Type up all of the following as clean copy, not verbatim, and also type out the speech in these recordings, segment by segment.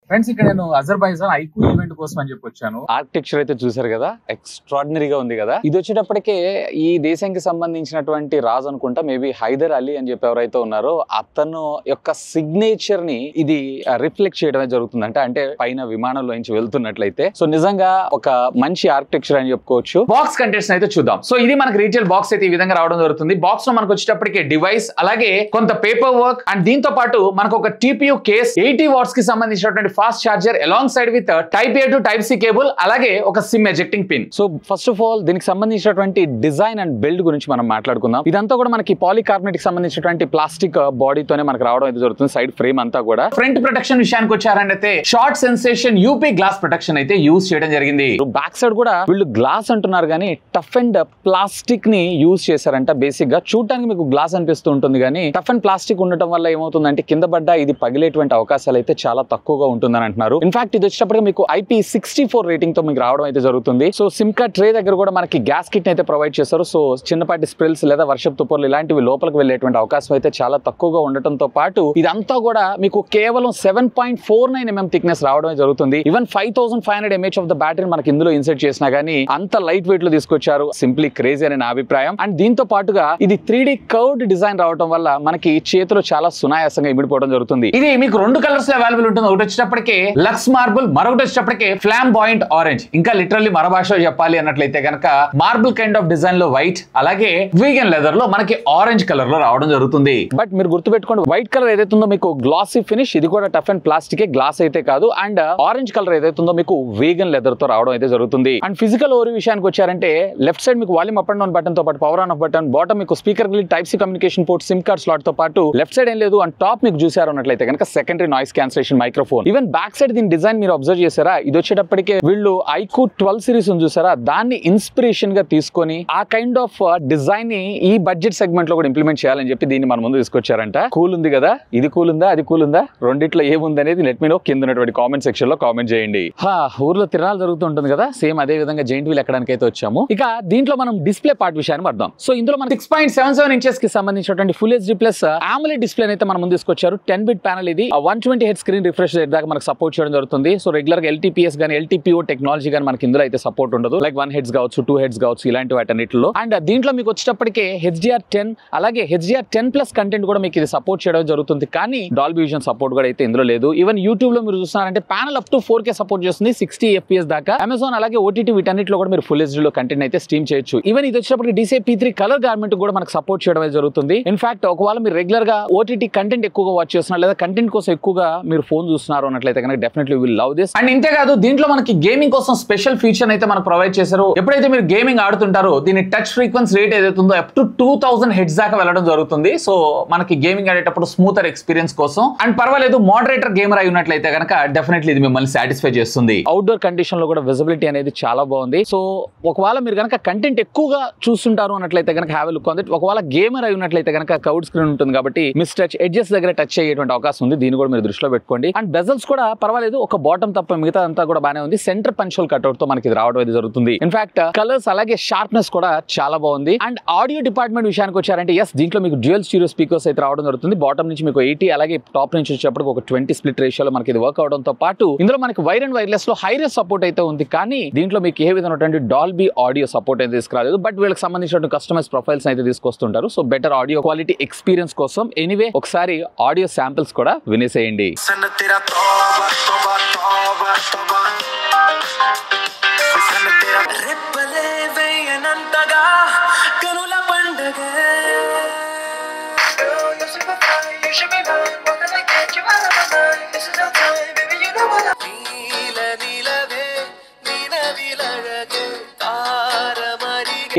Friends ఇక్కడ నేను Azerbaijan iQOO event కోసం అని చెప్పి వచ్చాను. ఆర్కిటెక్చర్ అయితే చూసారు కదా, ఎక్స్ట్రాడినరీగా ఉంది కదా. ఇది వచ్చేటప్పటికే ఈ దేశానికి సంబంధించినటువంటి రాజు అనుకుంటా, మేబీ హైదర్ అలీ అని చెప్పి ఎవరైతే ఉన్నారో అతను యొక్క సిగ్నేచర్ ని ఇది రిఫ్లెక్ట్ చేయడమే జరుగుతుందంట. అంటే పైన విమానంలో నుంచి వెళ్తున్నట్లయితే సో నిజంగా ఒక మంచి ఆర్కిటెక్చర్ అని చెప్పుకోవచ్చు. బాక్స్ కంటెంట్స్ అయితే చూద్దాం. సో ఇది మనకి రీటైల్ బాక్స్ అయితే ఈ విధంగా రావడం జరుగుతుంది. బాక్స్ లో మనకు వచ్చేటప్పటికే డివైస్, అలాగే కొంత పేపర్ వర్క్, అండ్ దీంతో పాటు మనకు ఒక టీపీయూ కేస్, 80 వాట్స్ కి సంబంధించినటువంటి fast charger alongside with type A to type C cable, అలాగే ఒక SIM ejecting pin. So first of all దీనికి సంబంధించినటువంటి డిజైన్ అండ్ బిల్డ్ గురించి మనం మాట్లాడుకుందాం. ఇదంతా కూడా మనకి పాలికార్బోనేట్ కి సంబంధించినటువంటి ప్లాస్టిక్ బాడీతోనే మనకు రావడం అయితే జరుగుతుంది. సైడ్ ఫ్రేమ్ అంతా కూడా. ఫ్రంట్ ప్రొటెక్షన్ విషయానికి వచ్చారంటే short sensation UP glass protection అయితే యూజ్ చేయడం జరిగింది. బ్యాక్ సైడ్ కూడా వీళ్ళు గ్లాస్ అంటున్నారు కానీ టఫ్ అండ్ ప్లాస్టిక్ ని యూజ్ చేశారంట. బేసిక్ గా చూడటానికి మీకు గ్లాస్ అనిపిస్తూ ఉంటుంది కానీ టఫ్ అండ్ ప్లాస్టిక్ ఉండటం వల్ల ఏమవుతుందంటే కింద పడ్డ ఇది పగిలేటువంటి అవకాశాలు అయితే చాలా తక్కువగా ఉంటుందని అంటున్నారు. ఇన్ఫాక్ట్ ఇది వచ్చేటప్పటికి మీకు IP64 రేటింగ్ తో మీకు రావడం అయితే జరుగుతుంది. సో సిమ్ కార్డ్ ట్రే దగ్గర కూడా మనకి గ్యాస్ కిట్ అయితే ప్రొవైడ్ చేస్తారు. సో చిన్నపాటి స్ప్రిల్స్ లేదా వర్షపు తుప్పర్లు ఇలాంటివి లోపలికి వెళ్ళేటువంటి అవకాశం అయితే చాలా తక్కువగా ఉండటంతో పాటు ఇదంతా కూడా మీకు కేవలం 7.49 mm థిక్నెస్ రావడం జరుగుతుంది. Even 5500 mAh of the battery మనకి ఇందులో ఇన్సర్ట్ చేసినా గానీ అంత లైట్ వెయిట్ లో తీసుకొచ్చారు. సింప్లీ క్రేజీ అని నా అభిప్రాయం. అండ్ దీంతో పాటుగా ఇది 3D కర్వ్డ్ డిజైన్ రావడం వల్ల మనకి చేతిలో చాలా సునాయాసంగా ఇమిడిపోవడం జరుగుతుంది. ఇది మీకు రెండు కలర్స్ లో అవైలబుల్ ఉంటుంది. ఒకటి వచ్చేటప్పటికే లక్స్ మార్బుల్, మరొకటి వచ్చేటప్పటికే ఫ్లాంబాయింట్ ఆరెంజ్. ఇంకా లిటరల్లీ మరో భాషలో చెప్పాలి అన్నట్లయితే కనుక మార్బుల్ కైండ్ ఆఫ్ డిజైన్ లో వైట్, అలాగే వీగన్ లెదర్ లో మనకి ఆరెంజ్ కలర్ లో రావడం జరుగుతుంది. బట్ మీరు గుర్తుపెట్టుకోండి, వైట్ కలర్ ఏదైతే ఉందో మీకు గ్లాసీ ఫినిష్, ఇది కూడా టఫ్ అండ్ ప్లాస్టిక్, గ్లాస్ అయితే కాదు. అండ్ ఆరెంజ్ కలర్ ఏదైతే ఉందో మీకు వీగన్ లెదర్ తో రావడం అయితే జరుగుతుంది. అండ్ ఫిజికల్ ఓవర్ విషయానికి వచ్చారంటే లెఫ్ట్ సైడ్ మీకు volume up and down button తో పాటు power on off button, bottom మీకు speaker type C communication port, SIM card slot తో పాటు లెఫ్ట్ సైడ్ ఏం లేదు. అండ్ టాప్ మీకు చూసారు అన్నట్లయితే కనుక secondary noise cancellation microphone. Even back side దీని డిజైన్ మీరు అబ్జర్వ్ చేశారా, ఇది వచ్చేటప్పటికే వీళ్ళు ఐకు 12 సిరీస్ చూసారా, దాన్ని ఇన్స్పిరేషన్ గా తీసుకొని ఆ కైండ్ ఆఫ్ డిజైన్ ని ఈ బడ్జెట్ సెగ్మెంట్ లో కూడా ఇంప్లిమెంట్ చేయాలని చెప్పి దీన్ని మన ముందు తీసుకొచ్చారంట. కూల్ ఉంది కదా, ఇది కూల్ ఉందా, అది కూల్ ఉందా, రెండిట్లో ఏముంది అనేది లెట్ మీ నో కింద ఉన్నటువంటి కామెంట్ సెక్షన్ లో కామెంట్ చేయండి. ఊర్లో తిరణాలు జరుగుతుంటుంది కదా, సేమ్ అదే విధంగా జైంట్ వీల్ ఎక్కడానికి అయితే వచ్చాము. ఇక దీంట్లో మనం డిస్ప్లే పార్ట్ విషయాన్ని పడదాం. సో ఇందులో మనం 6.77 ఇంచెస్ కి సంబంధించినటువంటి full HD plus AMOLED display అయితే మనం ముందు తీసుకొచ్చారు. 10-bit ప్యానల్, ఇది 120Hz స్క్రీన్ రిఫ్రెష్ రేట్ దాకా మనకు సపోర్ట్ చేయడం జరుగుతుంది. సో రెగ్యులర్ గా LTPS గానీ LTPO టెక్నాలజీ గానీ మనకి ఇందులో అయితే సపోర్ట్ ఉండదు. లైక్ 1 Hz కావచ్చు, 2 Hz కావచ్చు, ఇలాంటి వాటన్నిటిలో. అండ్ దీంట్లో మీకు వచ్చేటప్పటికే HDR10 అలాగే HDR10+ కంటెంట్ కూడా మీకు ఇది సపోర్ట్ చేయడం జరుగుతుంది. కానీ డాల్బీ విజన్ సపోర్ట్ కూడా అయితే ఇందులో లేదు. ఈవెన్ యూట్యూబ్ లో మీరు చూస్తున్నారంటే panel up to 4K support చేస్తుంది, 60 FPS దాకా. అమెజాన్ అలాగే OTT వీటన్నిటిలో కూడా మీరు ఫుల్ హెచ్డీ లో కంటెంట్ అయితే స్ట్రీమ్ చేయొచ్చు. ఈవెన్ ఇది వచ్చేటప్పటికి DCI P3 కలర్ గార్మెంట్ కూడా మనకు సపోర్ట్ చేయడం జరుగుతుంది. ఇన్ఫాక్ట్ ఒకవేళ మీరు రెగ్యులర్ గా OTT కంటెంట్ ఎక్కువగా వాచ్ చేస్తున్నారు లేదా కంటెంట్ కోసం ఎక్కువగా మీరు ఫోన్ చూస్తున్నారు అన్నట్లయితే కనుక definitely will love this. And ఇంతేకాదు దీంట్లో మనకి గేమింగ్ కోసం స్పెషల్ ఫీచర్ అయితే మనకు ప్రొవైడ్ చేశారు. ఎప్పుడైతే మీరు గేమింగ్ ఆడుతుంటారో దీని టచ్ ఫ్రీక్వెన్సీ రేట్ ఏదైతే ఉందో అప్ టు 2000 Hz దాకా వెళ్ళడం జరుగుతుంది. సో మనకి గేమింగ్ ఆడేటప్పుడు స్మూతర్ ఎక్స్పీరియన్స్ కోసం. అండ్ పర్వాలేదు, మోడరేటర్ గేమర్ అయి ఉన్నట్లయితే కనుక డెఫినెట్లీ ఇది మిమ్మల్ని సాటిస్ఫై చేస్తుంది. అవుట్డోర్ కండిషన్ లో కూడా విజిబిలిటీ అనేది చాలా బాగుంది. సో ఒకవేళ మీరు కనుక కంటెంట్ ఎక్కువగా చూస్తుంటారు అన్నట్లయితే కనుక have a look on it. ఒకవేళ గేమర్ అయి ఉన్నట్లయితే కనుక కౌడ్ స్క్రీన్ ఉంటుంది కాబట్టి మిస్ టచ్ ఎడ్జెస్ దగ్గర టచ్ అయ్యేటువంటి అవకాశం ఉంది. దీన్ని కూడా మీరు దృష్టిలో పెట్టుకోండి. అండ్ బెజల్స్ కూడా పర్వాలేదు, ఒక బాటమ్ తప్ప మిగతా అంతా కూడా బానే ఉంది. సెంటర్ పంచోల్ కట్అవుట్ తో మనకి ఇది రావడం అయితే జరుగుతుంది. ఇన్ఫాక్ట్ కలర్స్ అలాగే షార్ప్నెస్ కూడా చాలా బాగుంది. అండ్ ఆడియో డిపార్ట్మెంట్ విషయానికి వచ్చారంటే ఎస్, దీంట్లో మీకు డ్యూయల్ స్టీరియో స్పీకర్స్ అయితే రావడం జరుగుతుంది. బాటమ్ నుంచి మీకు 80 అలాగే టాప్ నుంచి వచ్చేటప్పుడు ఒక 20 స్ప్లిట్ రేషియోలో మనకి ఇది వర్క్ అవడంతో పాటు ఇందులో మనకి వైర్ అండ్ వైర్లెస్ లో హై రేస్ సపోర్ట్ అయితే ఉంది. కానీ దీంట్లో మీకు ఏ విధమైనటువంటి డాల్బీ ఆడియో సపోర్ట్ అయితే తీసుకురాలేదు. బట్ వీళ్ళకి సంబంధించిన కస్టమైజ్ ప్రొఫైల్స్ అయితే తీసుకొస్తుంటారు. So better audio quality experience కోసం ఎనీవే ఒకసారి ఆడియో శాంపిల్స్ కూడా వినేసేయండి.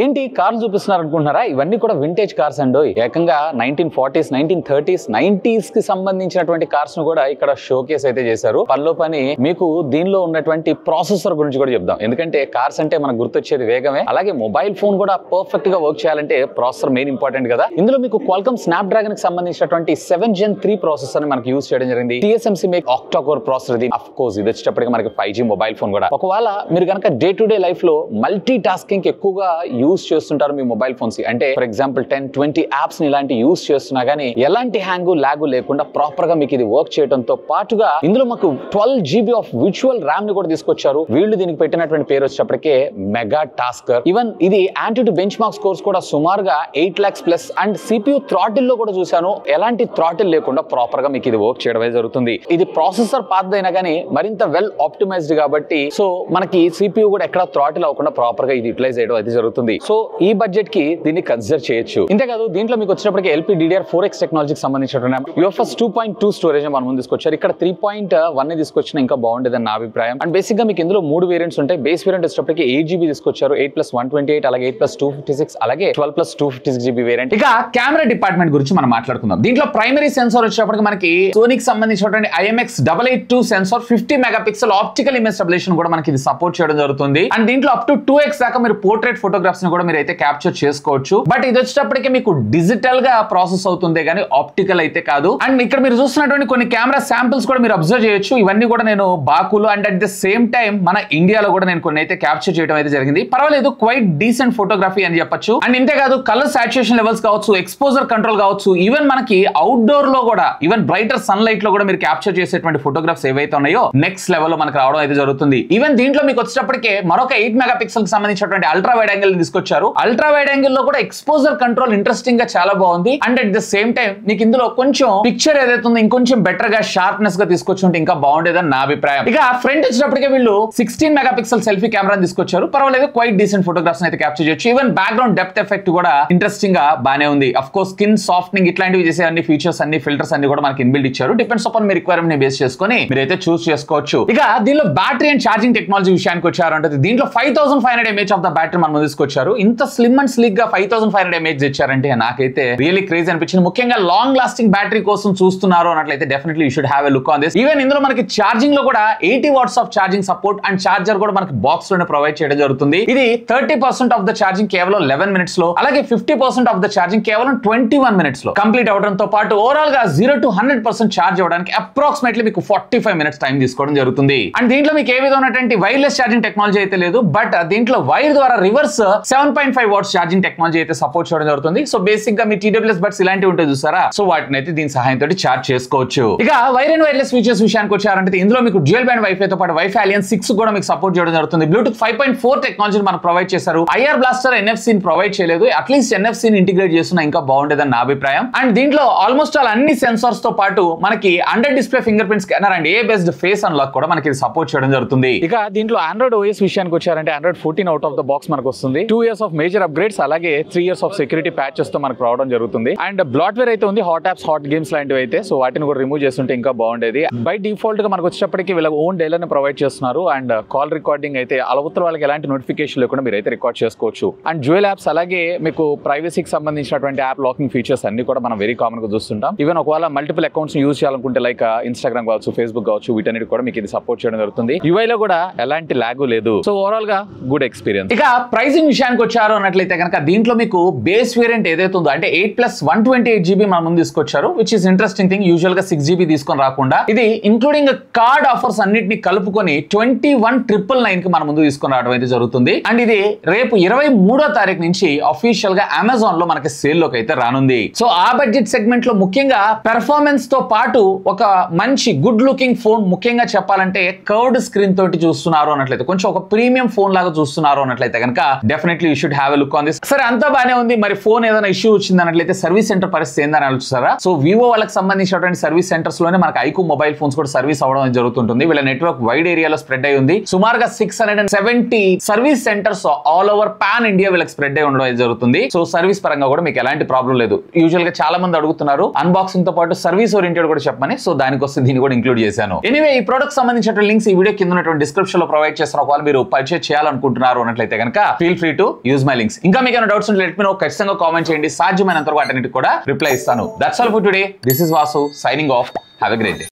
ఏంటి కార్లు చూపిస్తున్నారు అనుకుంటున్నారా? ఇవన్నీ కూడా వింటేజ్ కార్స్ అండి. ఏకంగా 1940s, 1930s, 90s కి సంబంధించినటువంటి కార్స్ ను కూడా ఇక్కడ షోకేస్ అయితే చేశారు. పనిలో పని మీకు దీనిలో ఉన్నటువంటి ప్రాసెసర్ గురించి కూడా చెప్దాం. ఎందుకంటే కార్స్ అంటే మనకు గుర్తొచ్చేది వేగమే. అలాగే మొబైల్ ఫోన్ కూడా పర్ఫెక్ట్ గా వర్క్ చేయాలంటే ప్రాసెసర్ మెయిన్ ఇంపార్టెంట్ కదా. ఇందులో మీకు క్వాల్కమ్ స్నాప్డ్రాగన్ కి సంబంధించినటువంటి 7th Gen 3 ప్రాసెసర్ ని మనకి యూజ్ చేయడం జరిగింది. TSMC make octa core processor. ఇది ఆఫ్ కోర్స్ ఇది వచ్చేటప్పటికి మనకి 5G మొబైల్ ఫోన్ కూడా. ఒకవేళ మీరు కనుక డే టు డే లైఫ్ లో మల్టీ టాస్కింగ్ ఎక్కువగా యూస్ చేస్తుంటారు మీ మొబైల్ ఫోన్స్, అంటే ఫర్ ఎగ్జాంపుల్ 10-20 యాప్స్ ని ఇలాంటి యూస్ చేస్తున్నా గానీ ఎలాంటి హ్యాంగ్ లాగ్ లేకుండా ప్రాపర్ గా మీకు ఇది వర్క్ చేయడంతో పాటుగా ఇందులో మాకు 12 GB ఆఫ్ విజువల్ ర్యామ్ ని కూడా తీసుకొచ్చారు. వీళ్ళు దీనికి పెట్టినటువంటి పేరు వచ్చేటప్పటికే మెగా టాస్కర్. ఈవెన్ ఇది యాంటీ బెంచ్ మార్క్ స్కోర్స్ కూడా సుమారుగా 8 lakhs plus. And CPU throttle లో కూడా చూసాను, ఎలాంటి థ్రాటిల్ లేకుండా ప్రాపర్ గా మీకు ఇది వర్క్ చేయడమే జరుగుతుంది. ఇది ప్రాసెసర్ పాత్ అయినా కానీ మరింత వెల్ ఆప్టిమైజ్డ్ కాబట్టి సో మనకి CPU కూడా ఎక్కడ థ్రాటిల్ అవ్వకుండా ప్రాపర్ గా ఇది యూటిలైజ్ చేయడం అయితే జరుగుతుంది. సో ఈ బడ్జెట్ కి దీన్ని కన్సిడర్ చేయొచ్చు. ఇంతేకాదు దీంట్లో మీకు వచ్చినప్పటికీ LPDDR4X టెక్నాలజీకి సంబంధించిన UFS 2.2 స్టోరేజ్ మన ముందు తీసుకొచ్చారు. ఇక్కడ 3.1 తీసుకొచ్చిన ఇంకా బాగుండేదని నా అభిప్రాయం. అండ్ బేసిక్ గా మీకు ఇందులో 3 వేరియంట్స్ ఉంటాయి. బేస్ వేరియంట్ వచ్చేటప్పటికి 8 GB తీసుకొచ్చారు, 8+128, అలాగే 8+256, అలాగే 12+256 GB వేరియంట్. ఇక కెమెరా డిపార్ట్మెంట్ గురించి మనం మాట్లాడుకుందాం. దీంట్లో ప్రైమరీ సెన్సార్ వచ్చేటప్పటికి మనకి సోనీకి సంబంధించినటువంటి IMX882 sensor 50 megapixel optical image stabilization కూడా మనకి ఇది సపోర్ట్ చేయడం జరుగుతుంది. అండ్ దీంట్లో అప్ టు 2x దాకా మీరు పోర్ట్రేట్ ఫోటోగ్రాఫ్స్ ని కూడా మీరు అయితే క్యాప్చర్ చేసుకోవచ్చు. బట్ ఇది వచ్చేటప్పటికి మీకు డిజిటల్ గా ప్రాసెస్ అవుతుంది కానీ ఆప్టికల్ అయితే కాదు. అండ్ ఇక్కడ మీరు చూస్తున్నటువంటి కొన్ని కెమెరా శాంపిల్స్ కూడా మీరు అబ్జర్వ్ చేయొచ్చు. ఇవన్నీ కూడా నేను బాకులు and at the same time మన ఇండియాలో కూడా నేను కొన్ని అయితే క్యాప్చర్ చేయడం అయితే జరిగింది. పర్వాలేదు, క్వైట్ డీసెంట్ ఫోటోగ్రఫీ అని చెప్పొచ్చు. అండ్ ఇంతేకాదు కలర్ సాచురేషన్ లెవెల్స్ కావచ్చు, ఎక్స్పోజర్ కంట్రోల్ కావచ్చు, ఈవెన్ మనకి అవుట్డోర్ లో కూడా ఈవెన్ బ్రైటర్ సన్ లైట్ లో కూడా మీరు క్యాప్చర్ చేసేటువంటి ఫోటోగ్రాఫ్స్ ఏవైతే ఉన్నాయో నెక్స్ట్ లెవెల్ లో మనకి రావడం అయితే జరుగుతుంది. ఈవెన్ దీంట్లో మీకు వచ్చేటప్పటికే మరొక 8 మెగాపిక్సెల్ కి సంబంధించినటువంటి అల్ట్రా వైడ్ యాంగిల్ తీసుకొచ్చారు. అల్ట్రా వైడ్ యాంగిల్ లో కూడా ఎక్స్పోజర్ కంట్రోల్ ఇంట్రెస్టింగ్ గా చాలా బాగుంది. And at the same time మీకు ఇందులో కొంచెం పిక్చర్ ఏదైతే ఉందో ఇంకొంచెం బెటర్ గా షార్ప్నెస్ గా తీసుకొచ్చుంటే ఇంకా బాగుండేదని నా అభిప్రాయం. ఇక ఫ్రంట్ వచ్చేటప్పటికే వీళ్ళు 16 మెగాపిక్సెల్ సెల్ఫీ కెమెరాని తీసుకొచ్చారు. పర్వాలేదు, క్వైట్ డీసెంట్ ఫోటోగ్రాఫ్స్ అయితే క్యాప్చర్ చేయొచ్చు. ఈవెన్ బ్యాక్గ్రౌండ్ డెప్త్ ఎఫెక్ట్ కూడా ఇంట్రెస్టింగ్ గా బానే ఉంది. అఫ్ కోర్స్ స్కిన్ సాఫ్టనింగ్ ఇట్లాంటివి చేసే అన్ని ఫీచర్స్ అన్ని ఫిల్టర్స్ అన్ని కూడా మనకి ఇన్బిల్డ్ ఇచ్చారు. డిపెండ్స్ అపాన్ మీ రిక్వైర్మెంట్ ని బేస్ చేసుకొని మీరైతే చూస్ చేసుకోవచ్చు. ఇక దీనిలో బ్యాటరీ అండ్ ఛార్జింగ్ టెక్నాలజీ విషయానికి వచ్చారు అంటే దీంట్లో 5500 mAh ఆఫ్ ద బ్యాటరీ మనం తీసుకొచ్చారు. ఇంత స్లిమ్ అండ్ స్లిక్ గా 5500 mAh ఇచ్చారంటే నాకైతే రియల్లీ క్రేజ్ అనిపించింది. ముఖ్యంగా లాంగ్ లాస్టింగ్ బ్యాటరీ కోసం చూస్తున్నారు అన్నట్లయితే definitely you should have a look on this. Even ఇందులో మనకి ఛార్జింగ్ లో కూడా 80 watts of charging support and charger కూడా మనకి బాక్స్ లోనే ప్రొవైడ్ చేయడం జరుగుతుంది. ఇది 30% ఆఫ్ ద ఛార్జింగ్ కేవలం 11 minutes లో, అలాగే 50% ఆఫ్ ద ఛార్జింగ్ కేవలం 21 minutes లో కంప్లీట్ అవడంతో పాటు ఓవరాల్ గా 0 to 100% ఛార్జ్ అవ్వడానికి అప్రాక్సిమేట్లీ మీకు 45 minutes టైం తీసుకోవడం జరుగుతుంది. అండ్ దీంట్లో మీకు ఏ విధమైనటువంటి వైర్లెస్ ఛార్జింగ్ టెక్నాలజీ అయితే లేదు. బట్ దీంట్లో వైర్ ద్వారా రివర్స్ 7.5 watts ఛార్జింగ్ టెక్నాలజీ అయితే సపోర్ట్ చేయడం జరుగుతుంది. సో బేసిక్ గా మీ TWS బడ్స్ ఇలాంటివి ఉంటాయి చూసారా, సో వాటిని అయితే దీని సహాయంతో ఛార్జ్ చేసుకోవచ్చు. ఇక వైర్ అండ్ వైర్లెస్ ఫీచర్స్ విషయానికి వచ్చారంటే ఇందులో మీకు డ్యూయల్ బ్యాండ్ వైఫై తో పాటు వైఫై అలియన్స్ 6 కూడా మీకు సపోర్ట్ చేయడం జరుగుతుంది. బ్లూటూత్ 5.4 టెక్నాలజీని మనకు ప్రొవైడ్ చేశారు. IR బ్లాస్టర్ NFC ని ప్రొవైడ్ చేయలేదు. అట్లీస్ట్ NFC ని ఇంటిగ్రేట్ చేస్తున్నా ఇంకా బాగుండేదని నా అభిప్రాయం. అండ్ దీంట్లో ఆల్మోస్ట్ ఆల్ అన్ని సెన్సార్స్ తో పాటు మనకి under display finger print scanner and A based face unlock కూడా మనకి సపోర్ట్ చేయడం జరుగుతుంది. ఇక దీంట్లో ఆండ్రాయిడ్ OS విషయానికి వచ్చారంటే Android 14 out of the box మనకు వస్తుంది. 2 years ఆఫ్ మేజర్ అప్గ్రేడ్స్ అలాగే 3 years ఆఫ్ సెక్యూరిటీ ప్యాచెస్ తో మనకు రావడం జరుగుతుంది. అండ్ బ్లాట్వేర్ అయితే ఉంది, హాట్ యాప్స్ హాట్ గేమ్స్ లాంటివి అయితే, సో వాటిని కూడా రిమూవ్ చేస్తుంటే ఇంకా బాగుండేది. బై డిఫాల్ట్ గా మనకు వచ్చేటప్పటికి వీళ్ళ ఓన్ డైలర్ ని ప్రొవైడ్ చేస్తున్నారు. అండ్ కాల్ రికార్డింగ్ అయితే అవతల వాళ్ళకి ఎలాంటి నోటిఫికేషన్ లేకుండా మీరు అయితే రికార్డ్ చేసుకోవచ్చు. అండ్ డ్యూయల్ యాప్స్ అలాగే మీకు ప్రైవసీకి సంబంధించినటువంటి యాప్ లాకింగ్ ఫీచర్స్ అన్ని కూడా మనం వెరీ కామన్ గా చూస్తుంటాం. ఈవెన్ ఒకవేళ మల్టిపుల్ అకౌంట్స్ యూజ్ చేయాలనుకుంటే లైక్ ఇన్స్టాగ్రామ్ కావచ్చు, ఫేస్బుక్ కావచ్చు, వీటన్నిటి కూడా మీకు ఇది సపోర్ట్ చేయడం జరుగుతుంది. UI లో కూడా ఎలాంటి లాగ్ లేదు. సో ఓవరాల్ గా గుడ్ ఎక్స్పీరియన్స్. ఇక ప్రైసింగ్ విషయానికి వచ్చారు అన్నట్లయితే కనుక దీంట్లో మీకు బేస్ వేరియంట్ ఏదైతే ఉందో అంటే 8+128 GB మన ముందు తీసుకొచ్చారు, which is interesting thing. Usual గా 6 GB తీసుకొని రాకుండా ఇది ఇంక్లూడింగ్ కార్డ్ ఆఫర్స్ అన్నిటిని కలుపుకొని 21,999 కి మన ముందు తీసుకొని రావడం అయితే జరుగుతుంది. అండ్ ఇది రేపు 23వ తారీఖు నుంచి అఫీషియల్ గా అమెజాన్ లో మనకి సేల్ లోకి అయితే రానుంది. సో ఆ బడ్జెట్ సెగ్మెంట్ లో ముఖ్యంగా పెర్ఫార్మెన్స్ తో పాటు ఒక మంచి గుడ్ లుకింగ్ ఫోన్, ముఖ్యంగా చెప్పాలంటే కర్వ్డ్ స్క్రీన్ తోటి చూస్తున్నారు అన్నట్లయితే, కొంచెం ఒక ప్రీమియం ఫోన్ లాగా చూస్తున్నారు అన్నట్లయితే కనుక definitely you should have a look on this. సరే అంతా బానే ఉంది, మరి ఫోన్ ఏదైనా ఇష్యూ వచ్చింది అన్నట్లయితే సర్వీస్ సెంటర్ పరిస్థితి ఏందని ఆలోచిస్తారా? సో వివో వాళ్ళకి సంబంధించినటువంటి సర్వీస్ సెంటర్స్ లోనే మనకి ఐక్యూ మొబైల్ ఫోన్స్ కూడా సర్వీస్ అవడం జరుగుతుంటుంది. వీళ్ళ నెట్వర్క్ వైడ్ ఏరియాలో స్ప్రెడ్ అయి ఉంది. సుమారుగా 670 service centres all over pan India వీళ్ళకి స్ప్రెడ్ అయి ఉండడం జరుగుతుంది. సో సర్వీస్ పరంగా కూడా మీకు ఎలాంటి ప్రాబ్లం లేదు. యూజువల్ గా చాలా మంది అడుగుతున్నారు అన్బాక్సింగ్ తో పాటు సర్వీస్ ఓరియంటెడ్ కూడా చెప్పమని, సో దానికోసం దీన్ని కూడా ఇంక్లూడ్ చేశాను. ఎనీవే ఈ ప్రొడక్ట్ సంబంధించిన లింక్స్ ఈ వీడియో కింద ఉన్నటువంటి డిస్క్రిప్షన్ లో ప్రొవైడ్ చేస్తున్న ఒకవేళ మీరు పర్చేస్ చేయాలనుకుంటున్నారు అన్నట్లయితే కనుక feel free to use my links. ఇంకా మీకు ఏమైనా డౌట్స్ ఉంటే లెట్ మీ నో, ఖచ్చితంగా కామెంట్ చేయండి. సాధ్యమైనంత వరకు వాటన్నిటికి కూడా రిప్లై ఇస్తాను. That's all for today. This is Vasu signing off. Have a great day.